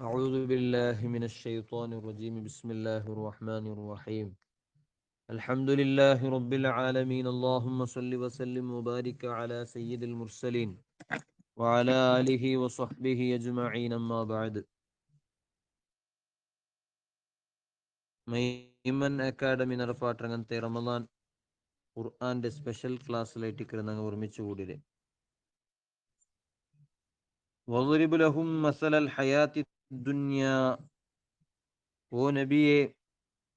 أعوذ بالله من الشيطان الرجيم بسم الله الرحمن الرحيم الحمد لله رب العالمين اللهم صل وسلم وبارك على سيد المرسلين وعلى آله وصحبه أجمعين أما بعد Maiman academy നടപ്പാട്ടങ്ങനത്തെ Ramadan ഖുർആന്റെ special ക്ലാസ്സിലായിട്ട് കിടന്നങ്ങ് ഒരുമിച്ച് കൂടിയത് വദ്രിബ് ലഹും മസലൽ ഹയാത്തി ദുനിയാ ഓ നബിയെ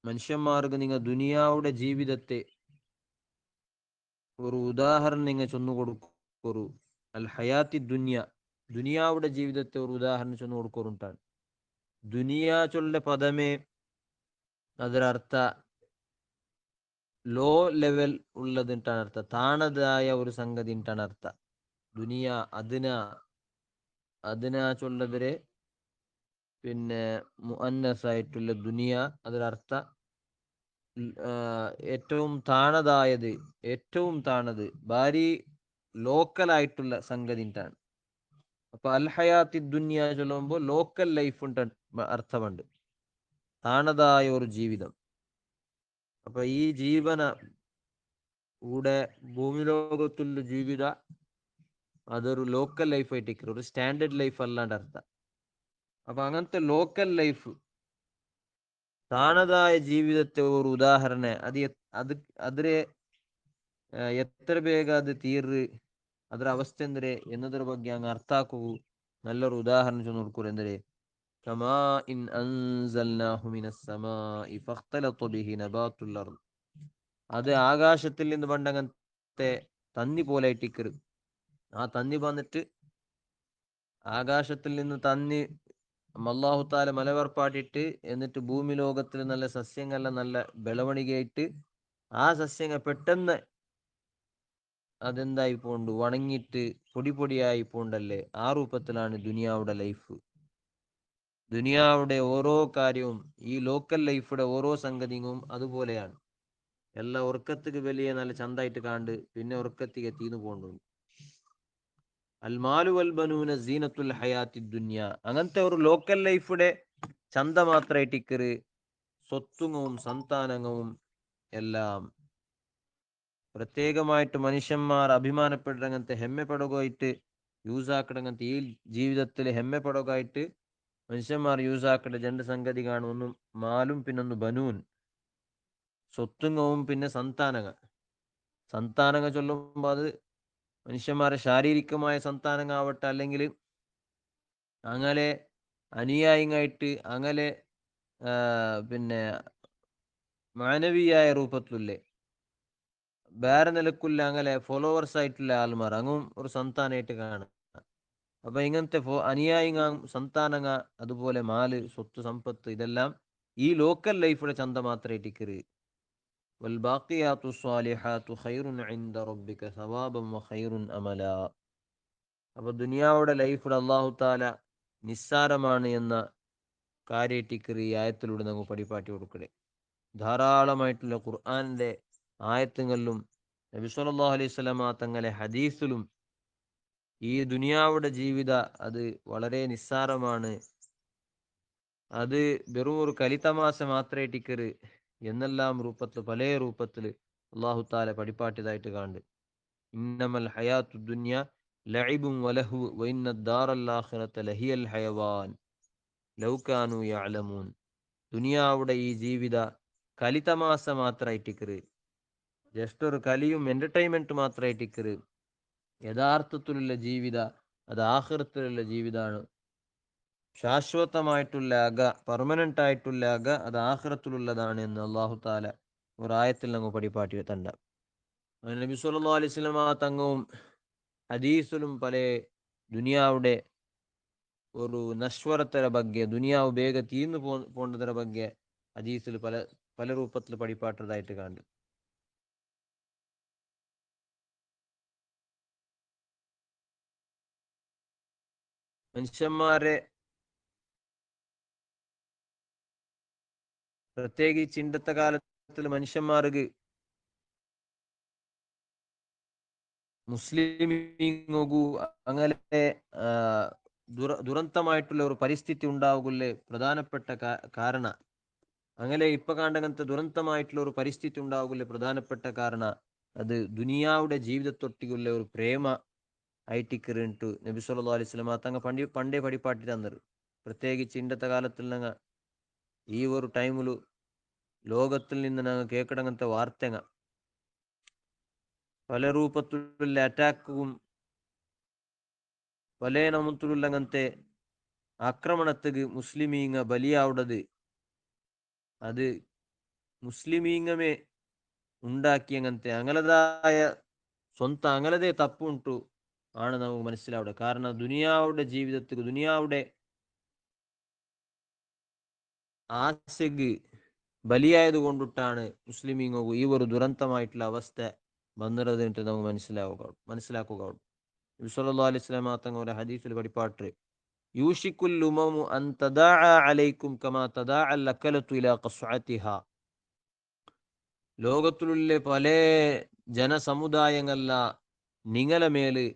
മനുഷ്യന്മാർക്ക് നിങ്ങൾ ദുനിയാവുടെ ജീവിതത്തെ ഒരു ഉദാഹരണം നിങ്ങൾ ചൊന്നു കൊടുക്കൊരു അൽ ഹയാത്തി ദുനിയാവുടെ ജീവിതത്തെ ഒരു ഉദാഹരണം ചൊന്നു കൊടുക്കൊരുണ്ടാണ് ദുനിയാ ചൊല്ല പദമേ ಅದರರ್ಥ ಲೋ ಲೆವೆಲ್ ഉള്ളതിട്ടാണ് അർത്ഥം താണതായ ഒരു സംഗതിട്ടാണ് അർത്ഥം ദുനിയ അതിന ചൊല്ലവരെ പിന്നെ മുഅന്നസായിട്ടുള്ള ദുനിയ അതിനർത്ഥ ഏറ്റവും താണത് ഭാരി ലോക്കലായിട്ടുള്ള സംഗതിട്ടാണ്. അപ്പൊ അൽ ഹയാത്തി ദുനിയ ചൊല്ലുമ്പോൾ ലോക്കൽ ലൈഫ് ഉണ്ട് അർത്ഥമുണ്ട്, താണതായ ഒരു ജീവിതം. അപ്പൊ ഈ ജീവന ഇവിടെ ഭൂമി ലോകത്തുള്ള ജീവിത അതൊരു ലോക്കൽ ലൈഫ് ആയിട്ട് ഒരു സ്റ്റാൻഡേർഡ് ലൈഫ് അല്ലാണ്ട് അർത്ഥം. അപ്പൊ അങ്ങനത്തെ ലോക്കൽ ലൈഫ് താണതായ ജീവിതത്തെ ഒരു ഉദാഹരണ അത് അതിരെ എത്ര ಬೇಗ ಅದು ತೀರ್ರಿ ಅದರ ಅವಸ್ಥೆ ಅಂದ್ರೆ എന്നದರ ಬಗ್ಗೆ ಹಂಗ ಅರ್ಥ ಹಾಕುವು നല്ലൊരു ഉദാഹരണം നോക്കൂർ എന്ದರೆ കമാ ഇൻ അൻസൽനാഹു മിനസ് സമാഇ ഫഖ്തലത ബിഹി നബാത്തുൽ അർദ്. അത് ആകാശത്തിൽ നിന്ന് പണ്ടങ്ങനത്തെ തന്നി പോലെ ഇട്ടിക്കരു. ആ തന്നി വന്നിട്ട് ആകാശത്തിൽ നിന്ന് തന്നി അല്ലാഹു താല മലവർപ്പാട്ടിട്ട് എന്നിട്ട് ഭൂമി ലോകത്തിൽ നല്ല സസ്യങ്ങളെല്ലാം നല്ല ಬೆಳವಣಿಗೆയായിട്ട് ആ സസ്യങ്ങൾ പെട്ടെന്ന് അതെന്തായി പോണ്ട് വണങ്ങിയിട്ട് പൊടിയായി പോണ്ടല്ലേ. ആ രൂപത്തിലാണ് ദുനിയാവുടെ ലൈഫ്. ദുനിയാവുടെ ഓരോ കാര്യവും ഈ ലോക്കൽ ലൈഫുടെ ഓരോ സംഗതിയും അതുപോലെയാണ്. എല്ലാ ഉറക്കത്തിക്ക് വലിയ നല്ല ചന്തായിട്ട് കാണ്ട് പിന്നെ ഉറക്കത്തിക്ക് തീന്നു പോണ്ടു. അൽ മാലു വൽ ബനൂന സീനത്തുൽ ഹയാത്തി ദുനിയ. അങ്ങനത്തെ ഒരു ലോക്കൽ ലൈഫുടെ ചന്ത മാത്രമായിട്ട് ഇക്കറ് സ്വത്തുങ്ങവും സന്താനങ്ങളും എല്ലാം പ്രത്യേകമായിട്ട് മനുഷ്യന്മാർ അഭിമാനപ്പെടുന്നങ്ങനത്തെ ഹെമ്മപ്പെടുകയായിട്ട് യൂസ് ആക്കണങ്ങനത്തെ ഈ ജീവിതത്തിൽ ഹെമ്മപ്പെടുകയായിട്ട് മനുഷ്യന്മാർ യൂസ് ആക്കേണ്ട രണ്ട് സംഗതി കാണും. ഒന്നും മാലും പിന്നൊന്ന് ബനൂൻ സ്വത്തുങ്ങവും പിന്നെ സന്താനങ്ങൾ ചൊല്ലുമ്പോൾ അത് മനുഷ്യന്മാരെ ശാരീരികമായ സന്താനങ്ങളാവട്ടെ അല്ലെങ്കിൽ അങ്ങനെ അനുയായിയായിട്ട് അങ്ങനെ പിന്നെ മാനവീയായ രൂപത്തിലല്ലേ വേറെ നിലക്കുള്ള അങ്ങനെ ഫോളോവേഴ്സ് ആയിട്ടുള്ള ആൾമാർ അങ്ങും ഒരു സന്താനായിട്ട് കാണും. അപ്പൊ ഇങ്ങനത്തെ അനുയായിങ്ങ സന്താനങ്ങ അതുപോലെ മാല് സ്വത്ത് സമ്പത്ത് ഇതെല്ലാം ഈ ലോക്കൽ ലൈഫിലെ ചന്ത മാത്രമായിട്ട് ഇക്കറ്. വൽബാഖിയാത്തു സ്വാലിഹാത്തു ഖൈറുൻ ഇൻദ റബ്ബിക സവാബൻ വഖൈറുൻ അമല. അപ്പൊ ദുനിയാവുടെ ലൈഫിൽ അല്ലാഹു താല നിസ്സാരമാണ് എന്ന കാര്യമായിട്ട് ഈ ആയത്തിലൂടെ നമുക്ക് പരിപാടി കൊടുക്കണേ. ധാരാളമായിട്ടുള്ള ഖുർആന്റെ ആയത്തുകളിലും നബി സല്ലല്ലാഹു അലൈഹി വസല്ലമ തങ്ങളെ ഹദീസിലും ഈ ദുനിയാവുടെ ജീവിത അത് വളരെ നിസ്സാരമാണ്, അത് വെറും ഒരു കലിതമാശ മാത്രമായിട്ടിക്കറ് എന്നെല്ലാം പല രൂപത്തിൽ അള്ളാഹു താല പഠിപ്പാട്ടിയതായിട്ട് കാണുന്നുണ്ട്. ഇന്നമൽ ഹയാത്തു ദുനിയ ലഇബും വലഹു വഇന്ന ദാറൽ ആഖിറത ലഹിയൽ ഹയവാൻ ലൗ കാനൂ യഅലമൂൻ. ദുനിയാവുടെ ഈ ജീവിത കലിതമാശ മാത്രമായിട്ടിക്കറ്, ജസ്റ്റ് ഒരു കലിയും എന്റർടൈൻമെന്റ് മാത്രമായിട്ടിക്കറ്. യഥാർത്ഥത്തിലുള്ള ജീവിത അത് ആഖിറത്തിലുള്ള ജീവിതമാണ്. ശാശ്വതമായിട്ടുള്ള പെർമനന്റ് ആയിട്ടുള്ള അത് ആഖിറത്തിലുള്ളതാണ് എന്ന് അള്ളാഹു താല ഒരായത്തിൽ നമ്മൾ പഠിപ്പാട്ടി തണ്ട. നബി സല്ലല്ലാഹു അലൈഹി വസല്ലമ തങ്ങവും ഹദീസിലും പല ദുനിയാവുടെ ഒരു നശ്വരത്തര ಬಗ್ಗೆ ദുനിയാവ് ಬೇಗ തീർന്നു പോണ്ടതര ಬಗ್ಗೆ ഹദീസിൽ പല പല രൂപത്തിൽ പഠിപ്പാട്ടതായിട്ട് കാണുന്നു. മനുഷ്യന്മാരെ പ്രത്യേകിച്ച് ഇന്നത്തെ കാലത്തിൽ മനുഷ്യന്മാർക്ക് മുസ്ലിം അങ്ങനെ ದುರಂತമായിട്ടുള്ള ഒരു ಪರಿಸ್ಥಿತಿ ഉണ്ടാಗುಲ್ಲೇ ಪ್ರಧಾನപ്പെട്ട ಕಾರಣ. അങ്ങനെ ഇപ്പൊ കാണങ്ങനത്തെ ദുരന്തമായിട്ടുള്ള ഒരു പരിസ്ഥിതി ഉണ്ടാകുള്ള പ്രധാനപ്പെട്ട കാരണ അത് ദുനിയാവുടെ ജീവിതത്തൊട്ടിയുള്ള ഒരു പ്രേമ ഐറ്റിക്കറിಂಟು നബി സല്ലല്ലാഹു അലൈഹി വസല്ലം തങ്ങ പണ്ടേ പടിപ്പാട്ടി തന്നത്. പ്രത്യേകിച്ച് ഇന്നത്തെ കാലത്തിൽ ഞങ്ങ ഈ ഒരു ടൈമില് ലോകത്തിൽ നിന്ന് ഞങ്ങൾ കേൾക്കടങ്ങനത്തെ വാർത്തങ്ങ പല രൂപത്തിലുള്ള അറ്റാക്കും പല നമത്തിലുള്ളങ്ങനത്തെ ആക്രമണത്തിന് മുസ്ലിമീങ്ങ ബലിയാവുന്നത് അത് മുസ്ലിമീങ്ങമേ ഉണ്ടാക്കിയങ്ങനത്തെ അങ്ങളതായ സ്വന്തം അങ്ങളതേ തപ്പുಂಟು ആണ് നമുക്ക് മനസ്സിലാവുക. കാരണം ദുനിയാവുടെ ജീവിതത്തിൽ ദുനിയാവുടെ ആശയ്ക്ക് ബലിയായത് കൊണ്ടിട്ടാണ് മുസ്ലിമീങ്ങ ഈ ഒരു ദുരന്തമായിട്ടുള്ള അവസ്ഥ വന്നിരുന്നിട്ട് നമുക്ക് മനസ്സിലാക്കുക. നബി സല്ലല്ലാഹു അലൈഹി വസല്ലം തങ്ങൾ ഒരു ഹദീസിൽ പഠിപ്പാട്ട് യൂഷിക്കുൽ ഉമമു അൻ തദാഅ അലൈക്കും കമാ തദാഅൽ അകലതു ഇലാ ഖസ്അതിഹാ. ലോകത്തിലുള്ള പല ജനസമുദായങ്ങള നിങ്ങളെ മേല്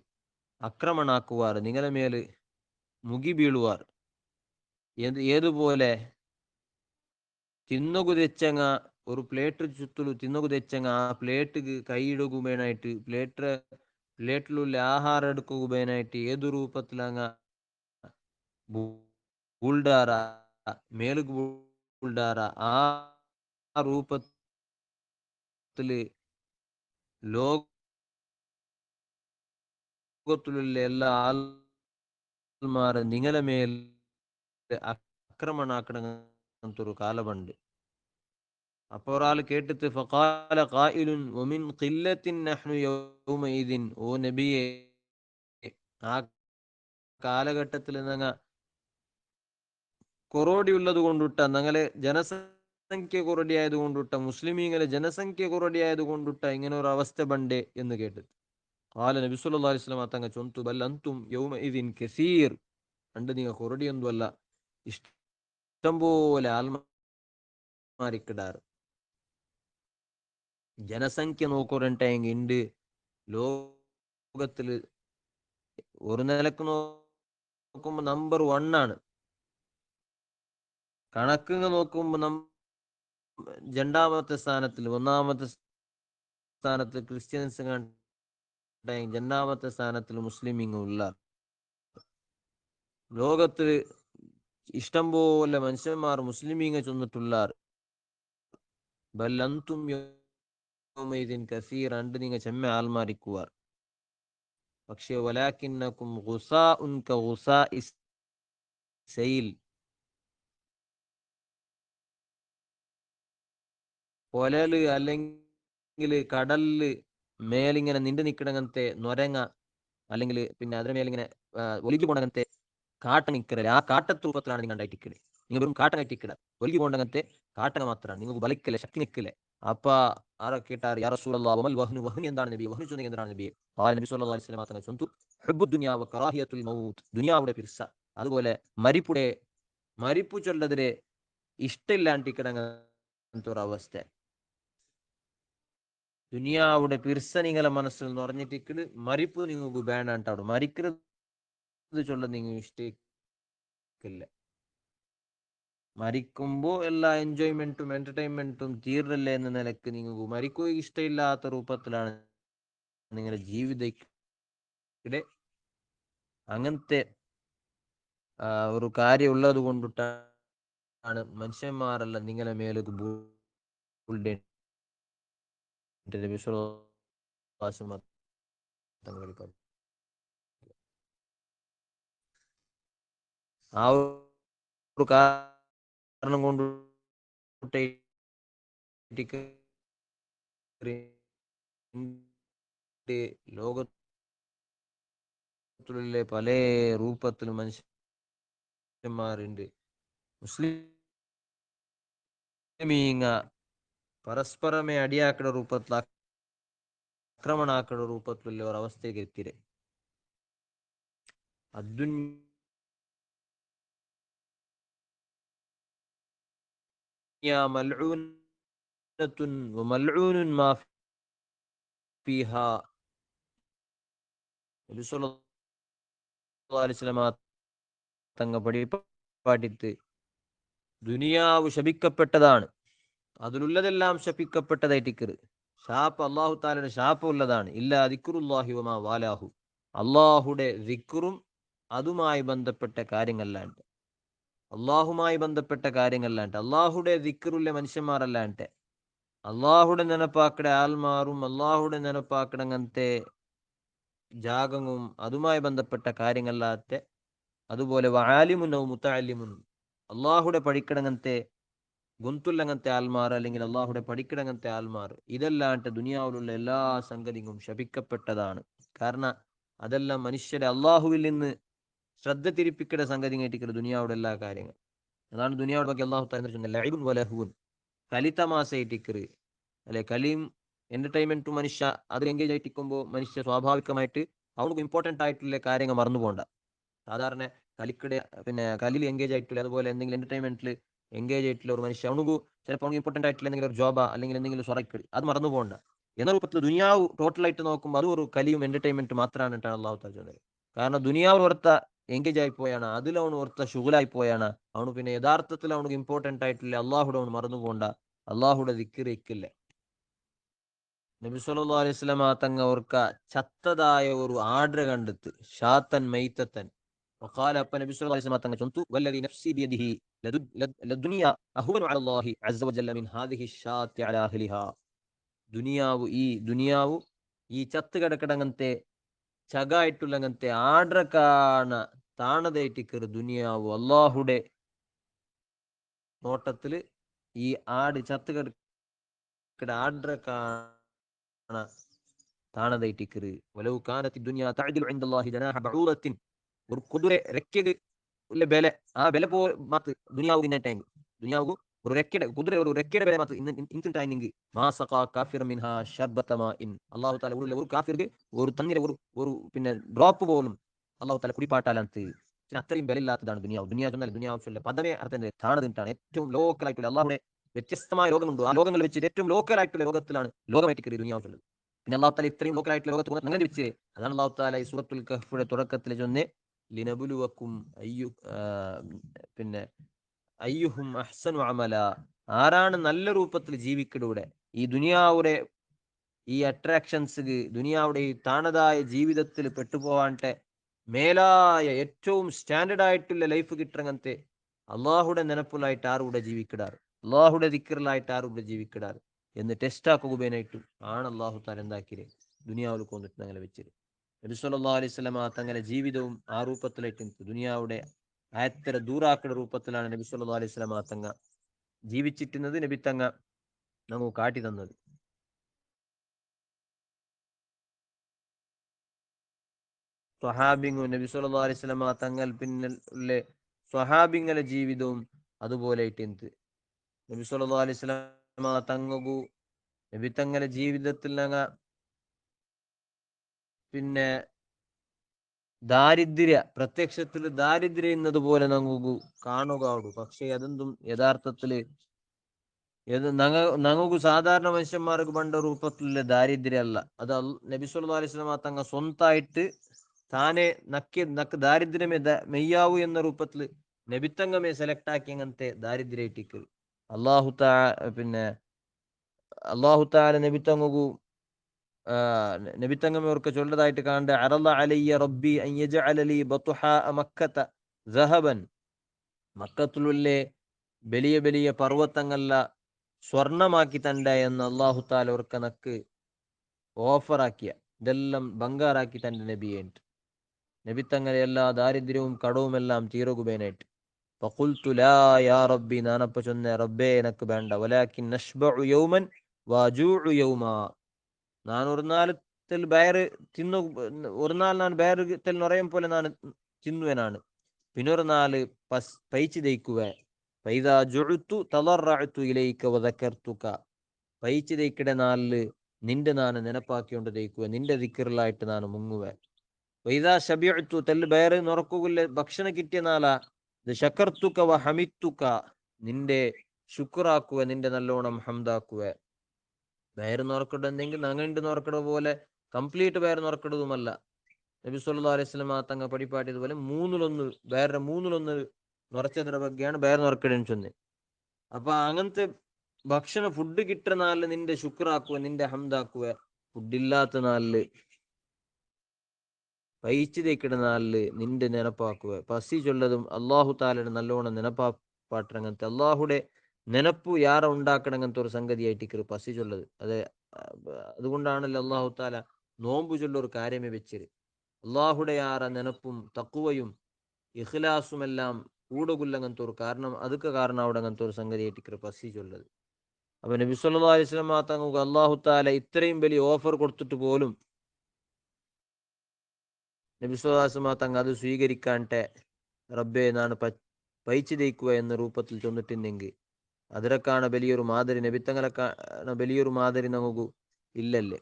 ആക്രമണാക്കുവാർ, നിങ്ങളെ മേല് മുಗಿ ബീಳುവാർ. ഏതുപോലെ തിന്നുകുതെച്ചങ്ങ ഒരു പ്ലേറ്റ് ചുറ്റಲು തിന്നുകുതെച്ചങ്ങ ആ പ്ലേറ്റ് കൈയിടുകുമേനായിട്ട് പ്ലേറ്റിലുള്ള ആഹാരം എടുക്കുകുമേനായിട്ട് ഏതു രൂപത്തിലങ്ങ ബുൾഡാറ മേലുക്ക് ബുൾഡാറ ആ രൂപത്തില് ലോകത്തിലുള്ള എല്ലാ ആൾമാർ നിങ്ങളെ മേൽ ആക്രമണാക്കണ കാലമുണ്ട്. അപ്പൊ ഒരാൾ കേട്ടിട്ട് ഫഖാല ഖായിലുൻ വമിൻ ഖില്ലത്തിൻ നഹ്നു യൗമഇദിൻ, ഓ നബിയെ ആ കാലഘട്ടത്തിൽ ഞങ്ങൾ കൊറോടിയുള്ളത് കൊണ്ടിട്ട ഞങ്ങളെ ജനസംഖ്യ കൊറടിയായത് കൊണ്ടിട്ട മുസ്ലിമീങ്ങളെ ജനസംഖ്യ കൊറടിയായത് കൊണ്ടിട്ട ഇങ്ങനെ ഒരു അവസ്ഥ ബണ്ടേ എന്ന് കേട്ടിട്ട് ഖാല നബി സല്ലല്ലാഹു അലൈഹി വസല്ലം തങ്ങൾ ചൊന്തു ബൽ അൻതും യൗമഇദിൻ കസീർ, പണ്ട് നിങ്ങൾ കൊറടിയൊന്നുമല്ല, ഇഷ്ടം പോലെ ആൽമാരിക്കിടാറ്. ജനസംഖ്യ നോക്കുറണ്ടെങ്കിൽ ഉണ്ട് ലോകത്തില് ഒരു നിലക്ക് നോക്കുമ്പോ നമ്പർ 1 ആണ്. കണക്ക് നോക്കുമ്പോ രണ്ടാമത്തെ സ്ഥാനത്തിൽ, ഒന്നാമത്തെ സ്ഥാനത്ത് ക്രിസ്ത്യൻസ് രണ്ടാമത്തെ സ്ഥാനത്തിൽ മുസ്ലിമീങ്ങൾ ഉള്ള ലോകത്തിൽ ഇഷ്ടം പോലെ മനുഷ്യന്മാർ മുസ്ലിമീങ്ങൾ ചെന്നിട്ടുള്ളാർ. ബല്ലന്തും യൗമഇദിൻ കസീർ, രണ്ട് നിങ്ങൾ ചെമ്മ ആൽമാരിക്കുവാർ. പക്ഷേ വലാകിന്നകും ഗുസാഉൻ കഗുസാഇസ് സൈൽ, പൊലല് അല്ലെങ്കിൽ കടലില് മേലിങ്ങനെ നീണ്ടു നിൽക്കണങ്ങനത്തെ നൊരങ്ങ അല്ലെങ്കിൽ പിന്നെ അതിന് മേലിങ്ങനെ ഒലിച്ചു പോണങ്ങനത്തെ കാട്ട നിൽക്കല് ആ കാട്ടത്ത് രൂപത്തിലാണ് നിങ്ങൾ ഉണ്ടായിട്ടിക്കല്. നിങ്ങൾ വെറും കാട്ട കറ്റിക്കട ഒലിച്ചു പോണ്ടങ്ങനത്തെ കാട്ടക മാത്രമാണ്, നിങ്ങൾക്ക് ബലിക്കല്ലേ ശക്തി നിൽക്കില്ലേ. അപ്പ ആരെ കേട്ടാർ യാ റസൂലല്ലാഹ് വമൽ വഹ്നു, വഹ്നു എന്താണ് നബി, വഹ്നു ചൊന്നെങ്കിൽ എന്താണ് നബി. നബി സല്ലല്ലാഹു അലൈഹി വസല്ലം തങ്ങൾ ചൊന്തു ഹുബ്ബു ദുനിയ വ കറാഹിയത്തുൽ മൗത്ത്, ദുനിയാവുടെ പിർസ അതുപോലെ മരിപ്പു ചൊല്ലതിരെ ഇഷ്ടമില്ലാണ്ടിക്കടങ്ങനത്തെ ഒരു അവസ്ഥ. ദുനിയാവുടെ പിർസ നിങ്ങളെ മനസ്സിൽ നിറഞ്ഞിട്ടിക്കല്, മരിപ്പ് നിങ്ങൾക്ക് വേണ്ടാണ്ട് മരിക്കരുത് ചൊല്ല നിങ്ങൾ ഇഷ്ടിക്കില്ല. മരിക്കുമ്പോ എല്ലാ എൻജോയ്മെന്റും എന്റർടൈൻമെന്റും തീർന്നല്ലേ എന്ന നിലക്ക് നിങ്ങൾക്ക് മരിക്കുക ഇഷ്ടമില്ലാത്ത രൂപത്തിലാണ് നിങ്ങളുടെ ജീവിതത്തിടെ അങ്ങനത്തെ ഒരു കാര്യം ഉള്ളത് കൊണ്ടിട്ടാണ് മനുഷ്യന്മാരെല്ലാം നിങ്ങളെ മേലേക്ക് ആ ഒരു കാരണം കൊണ്ട് ലോകത്തിലെ പല രൂപത്തിലും മനുഷ്യന്മാരുണ്ട്. മുസ്ലിമീങ്ങ പരസ്പരമേ അടിയാക്കുന്ന രൂപത്തിൽ ആക്രമണാക്കുന്ന രൂപത്തിലുള്ള ഒരു അവസ്ഥയ്ക്ക് എത്തിരെ. الدنيا ملعونة وملعون ما فيها. നബി സല്ലല്ലാഹു അലൈഹി വസല്ലം തങ്ങ പഠിപ്പാട്ടിത്ത് ദുനിയാവ് ശപിക്കപ്പെട്ടതാണ്, അതിലുള്ളതെല്ലാം ശപിക്കപ്പെട്ടതായിട്ടിക്കറ്. ഷാപ്പ് അള്ളാഹു താലയുടെ ഷാപ്പ് ഉള്ളതാണ്. ഇല്ല ദിക്റുല്ലാഹി വമാ വാലാഹു, അള്ളാഹുടെ ദിക്റും അതുമായി ബന്ധപ്പെട്ട കാര്യങ്ങളല്ലാണ്ട്, അള്ളാഹുമായി ബന്ധപ്പെട്ട കാര്യങ്ങളല്ലാണ്ട്, അള്ളാഹുടെ ദിക്റുള്ള മനുഷ്യന്മാരല്ലാണ്ട്, അള്ളാഹുടെ നെനപ്പാക്കടെ ആൽമാറും അള്ളാഹുടെ നെനപ്പാക്കടെ അങ്ങനത്തെ ജാഗവും അതുമായി ബന്ധപ്പെട്ട കാര്യങ്ങളല്ലാത്ത, അതുപോലെ വാലിമുന്നവും മുത്തലിമുൻ, അള്ളാഹുടെ പഠിക്കടങ്ങനത്തെ ഗുന്തുല്ലങ്ങനത്തെ ആൽമാർ അല്ലെങ്കിൽ അള്ളാഹുടെ പഠിക്കടങ്ങനത്തെ ആൽമാർ, ഇതല്ലാണ്ട് ദുനിയാവിലുള്ള എല്ലാ സംഗതിയും ശപിക്കപ്പെട്ടതാണ്. കാരണം അതെല്ലാം മനുഷ്യരെ അള്ളാഹുവിൽ നിന്ന് ശ്രദ്ധ തിരിപ്പിക്കേണ്ട സംഗതി കേട്ടിക്കല് ദുനിയാവുടെ എല്ലാ കാര്യങ്ങൾ. അതാണ് ദുനിയാവുടെ ബാക്കി അള്ളാഹു ലഅബുൻ വലഹുൻ, കലിതമാസയിട്ടിക്കറ് അല്ലെ, കലിയും എന്റർടൈൻമെന്റും മനുഷ്യ അതിൽ എൻഗേജ് ആയിട്ടിരിക്കുമ്പോൾ മനുഷ്യ സ്വാഭാവികമായിട്ട് അവർക്ക് ഇമ്പോർട്ടന്റ് ആയിട്ടുള്ള കാര്യങ്ങൾ മറന്നു പോകണ്ട. സാധാരണ കലിക്കടെ കലിൽ എൻഗേജ് ആയിട്ടില്ല, അതുപോലെ എന്തെങ്കിലും എന്റർടൈൻമെന്റിൽ എൻഗേജ് ആയിട്ടുള്ള ഒരു മനുഷ്യ അവനക്ക് ചിലപ്പോൾ ഇമ്പോർട്ടന്റ് ആയിട്ടുള്ള എന്തെങ്കിലും ഒരു ജോബാ അല്ലെങ്കിൽ എന്തെങ്കിലും സ്വറക്കടി അത് മറന്നു പോകണ്ട. എന്ന രൂപത്തിൽ ദുനിയാവ് ടോട്ടലായിട്ട് നോക്കുമ്പോൾ അത് ഒരു കലിയും എന്റർടൈൻമെന്റ് മാത്രമാണ് അള്ളാഹു താല ചൊല്ലുന്നത്. കാരണം ദുനിയാവ് ഓർത്ത എൻഗേജ് ആയി പോയാണ്, അതിലവണ് ഓർത്ത ഷുഗലായി പോയാണ് അവന്, പിന്നെ യഥാർത്ഥത്തിൽ അവനക്ക് ഇമ്പോർട്ടന്റ് ആയിട്ടില്ല അള്ളാഹുടെ അവന് മറന്നു പോകണ്ട, അള്ളാഹുടെ ദിക്റിക്കില്ല. നബി സല്ലല്ലാഹു അലൈഹി വസല്ലമ തങ്ങൾ ഓർക്ക ചത്തതായ ഒരു ആട് കണ്ടെത്ത്, ഷാത്തൻ മൈത്തൻ. وقال അപ്പ നബി സല്ലല്ലാഹു അലൈഹി വസല്ലമ തങ്ങൾ ചൊന്തു, വല്ലദി നഫ്സി ബിയദിഹി ലദുനിയ അഹ്വനു അല അല്ലാഹി അസ്സ വജല്ല മിൻ ഹാദിഹി ഷാത്തി അലാ അഹ്ലിഹാ. ദുനിയാവു ഈ ചത്ത് കിടക്കടങ്ങനത്തെ ചകായിട്ടുള്ളങ്ങനത്തെ ആഡ്രക്കാണ താണതേറ്റിക്കറ് ദുനിയാവു അള്ളാഹുടെ നോട്ടത്തില്. ഈ ആട് ചത്ത് കിടക്കട ആഡ്രക്കാണ താണതേറ്റിക്കറ്. വലൗ കാനത്തി ദുനിയ തഅദിലു ഇൻദല്ലാഹി ജനാഹ ബഊറത്തിൻ, ഒരു കുതിര റെക്കക്ക് ഉള്ള ബല, ആ ബല പോ മാത്ത് ദുനിയാവ് ഇന്നട്ടായി, ദുനിയാവ് ഒരു റെക്കയുടെ കുതിര ഒരു റെക്കയുടെ ബല മാത്ത് ഇന്നിട്ടായിനെങ്കിൽ മാസഖാ കാഫിർ മിൻഹാ ശർബതമാ ഇൻ, അല്ലാഹു തആല ഒരു കാഫിർക്ക് ഒരു തന്നിലെ ഒരു ഡ്രോപ്പ് പോലും അല്ലാഹു തആല കുടിപ്പാട്ടാലത്ത്. അത്രയും ബലമില്ലാത്തതാണ് ദുനിയാവ്. ദുനിയാവ് എന്നാൽ ദുനിയാവ് പദമേ അർത്ഥം താണതിട്ടാണ്. ഏറ്റവും ലോക്കൽ ആയിട്ടുള്ള അള്ളാഹുടെ വ്യത്യസ്തമായ ലോകമുണ്ട്, ആ ലോകങ്ങൾ വെച്ച് ഏറ്റവും ലോക്കൽ ആയിട്ടുള്ള ലോകത്തിലാണ് ലോകമായിട്ട് കയറി ദുനിയാവുള്ളത്. പിന്നെ അള്ളാഹു താല ഇത്രയും ലോക്കൽ ആയിട്ടുള്ള ലോകത്ത് അങ്ങനെ വെച്ച്, അതാണ് അള്ളാഹു താല ഈ സൂറത്തുൽ കഹ്ഫിന്റെ തുടക്കത്തിൽ ചൊന്ന് ലിനബുലുവക്കും അയ്യുഹും അഹ്സനു അമല, ആരാണ് നല്ല രൂപത്തിൽ ജീവിക്കടൂടെ ഈ ദുനിയാവുടെ ഈ അട്രാക്ഷൻസ്, ദുനിയാവുടെ ഈ താണതായ ജീവിതത്തിൽ പെട്ടുപോവാണ്ടെ മേലായ ഏറ്റവും സ്റ്റാൻഡേർഡ് ആയിട്ടുള്ള ലൈഫ് കിട്ടങ്ങനത്തെ അള്ളാഹുടെ നെനപ്പുലായിട്ട് ആരുടെ ജീവിക്കിടാറ്, അള്ളാഹുടെ ദിക്റിലായിട്ട് ആരുടെ ജീവിക്കിടാറ് എന്ന് ടെസ്റ്റ് ആക്കുകയായിട്ടും ആണ് അള്ളാഹു താല എന്താക്കിയത് ദുനിയാവിൽ കൊന്നിട്ട് അങ്ങനെ വെച്ചത്. നബി സല്ലല്ലാഹു അലൈഹി വസല്ലമ തങ്ങളുടെ ജീവിതവും ആ രൂപത്തിലായിട്ട് ദുനിയാവുടെ ആയത്തര ദൂറാക്കുന്ന രൂപത്തിലാണ് നബി സല്ലല്ലാഹു അലൈഹി വസല്ലമ തങ്ങ ജീവിച്ചിട്ടുന്നത്, നബി തങ്ങ നമുക്ക് കാട്ടി തന്നത്. സ്വഹാബിങ്ങും നബി സല്ലല്ലാഹു അലൈഹി വസല്ലമ തങ്ങൾ പിന്നിലെ സ്വഹാബിങ്ങളുടെ ജീവിതവും അതുപോലെ ഇട്ട് നബി സല്ലല്ലാഹു അലൈഹി വസല്ലമ തങ്ങു നബി തങ്ങളുടെ ജീവിതത്തിൽ പിന്നെ പ്രത്യക്ഷത്തിൽ ദാരിദ്ര്യം എന്നതുപോലെ നമുക്ക് കാണുക. പക്ഷെ അതെന്തും യഥാർത്ഥത്തില് ഞങ്ങൾക്ക് സാധാരണ മനുഷ്യന്മാർക്ക് പണ്ട രൂപത്തിലുള്ള ദാരിദ്ര്യമല്ല. അത് നബി സല്ലല്ലാഹു അലൈഹി വസല്ലമ തങ്ങൾ സ്വന്തമായിട്ട് താനെ നക്ക് ദാരിദ്ര്യമേ മെയ്യാവൂ എന്ന രൂപത്തിൽ നബിത്തങ്ങമേ സെലക്ട് ആക്കി അങ്ങനത്തെ ദാരിദ്ര്യ അള്ളാഹു താ അള്ളാഹു താല നബിത്തങ്ങു നബിത്തങ്ങമേർക്ക് ചൊല്ലതായിട്ട് കാണണ്ട, അറള അലയ്യ റബ്ബി അൻ യജ്അല ലീ ബത്ഹാ മക്കത സഹബൻ, മക്കത്തുലുള്ള വലിയ വലിയ പർവ്വതങ്ങള സ്വർണമാക്കി തണ്ട എന്ന് അള്ളാഹു താല അവർക്ക് നക്ക് ഓഫറാക്കിയ ഇതെല്ലാം ബംഗാറാക്കി തന്റെ നബിയേറ്റ്. നബിത്തങ്ങനെ എല്ലാ ദാരിദ്ര്യവും കടവുമെല്ലാം തീരുകുബേനായിട്ട് ഫഖുൽതു ലാ യാ റബ്ബി, നാനപ്പ ചൊന്ന റബ്ബേ എനക്ക് വേണ്ട, വലാകിൻ നശ്ബഉ യൗമൻ വജൂഉ യൗമാ, ഞാൻ ഒരു നാളത്തിൽ ബയറ് തിന്നു, ഒരു നാൾ ഞാൻ ബയറിൽ നിറയും പോലെ ഞാൻ തിന്നുവനാണ്, പിന്നൊരു നാല് പൈച്ച് ദയിക്കുക. ഫൈദാ ജുഉതു തളറഅതു ഇലൈക വദകർതുക, പൈച്ച് ദയിക്കടെ നാളില് നിന്റെ നാന് നെനപ്പാക്കിക്കൊണ്ട് ദയിക്കുക, നിന്റെ ദിക്റിലായിട്ട് ഞാൻ മുങ്ങുക. വൈദാ ശബിഅതു, തെല്ല് ബയറ് നുറക്കുകില്ല ഭക്ഷണം കിട്ടിയ നാളാ, ഇത് ശകർത്തുക വ ഹമിത്തുക, നിന്റെ ശുക്റാക്കുക, നിന്റെ നല്ലോണം ഹംദാക്കുക. ബയറ് നുറക്കട്ടെങ്കിൽ നങ്ങണ്ട് നുറക്കട പോലെ കംപ്ലീറ്റ് ബയറ് നുറക്കടതുമല്ല. നബി സല്ലല്ലാഹു അലൈഹി വസല്ലം തങ്ങൾ പഠിപ്പാട്ടിയതുപോലെ മൂന്നിലൊന്ന് വേറെ മൂന്നിലൊന്ന് നിറച്ചതിന്റെ ബഗ്ഗെയാണ് വേറെ നിറക്കിടന്ന് ചൊന്നത്. അപ്പൊ അങ്ങനത്തെ ഭക്ഷണം ഫുഡ് കിട്ടുന്ന നാളില് നിന്റെ ശുക്രാക്കുക, നിന്റെ ഹംദാക്കുക. ഫുഡില്ലാത്ത നാളില് പൈച്ച് തേക്കിടുന്ന നാളില് നിന്റെ നെനപ്പാക്കുക. പസി ചൊല്ലതും അള്ളാഹു താലയുടെ നല്ലോണം നെനപ്പാട്ടങ്ങനത്തെ അള്ളാഹുടെ നെനപ്പു യാറ ഉണ്ടാക്കണങ്ങനത്തെ ഒരു സംഗതിയായിട്ട് പസി ചൊല്ലത്. അതുകൊണ്ടാണല്ലോ അള്ളാഹു താല നോമ്പു ചൊല്ലൊരു കാര്യമേ വെച്ചത്. അള്ളാഹുടെ യാറ നെനപ്പും തക്കുവയും ഇഖ്ലാസും എല്ലാം കൂടകുല്ലങ്ങനത്തെ ഒരു കാരണം അതൊക്കെ കാരണം അവിടെ അങ്ങനത്തെ ഒരു സംഗതിയായിട്ട് പസി ചൊല്ലത്. അപ്പൊ നബി സല്ലല്ലാഹു അലൈഹി വസല്ലം തങ്ങൾക്ക് അള്ളാഹു താല ഇത്രയും വലിയ ഓഫർ കൊടുത്തിട്ട് പോലും നബി സല്ലല്ലാഹു അലൈഹി വസല്ലം തങ്ങൾ അത് സ്വീകരിക്കാണ്ടെ റബ്ബെ നാണ് പൈച്ചു തേക്കുക എന്ന രൂപത്തിൽ ചൊന്നിട്ടുണ്ടെങ്കിൽ അതിരക്കാണ് വലിയൊരു മാതിരി, നബിത്തങ്ങളെ വലിയൊരു മാതിരി നമുക്ക് ഇല്ലല്ലേ.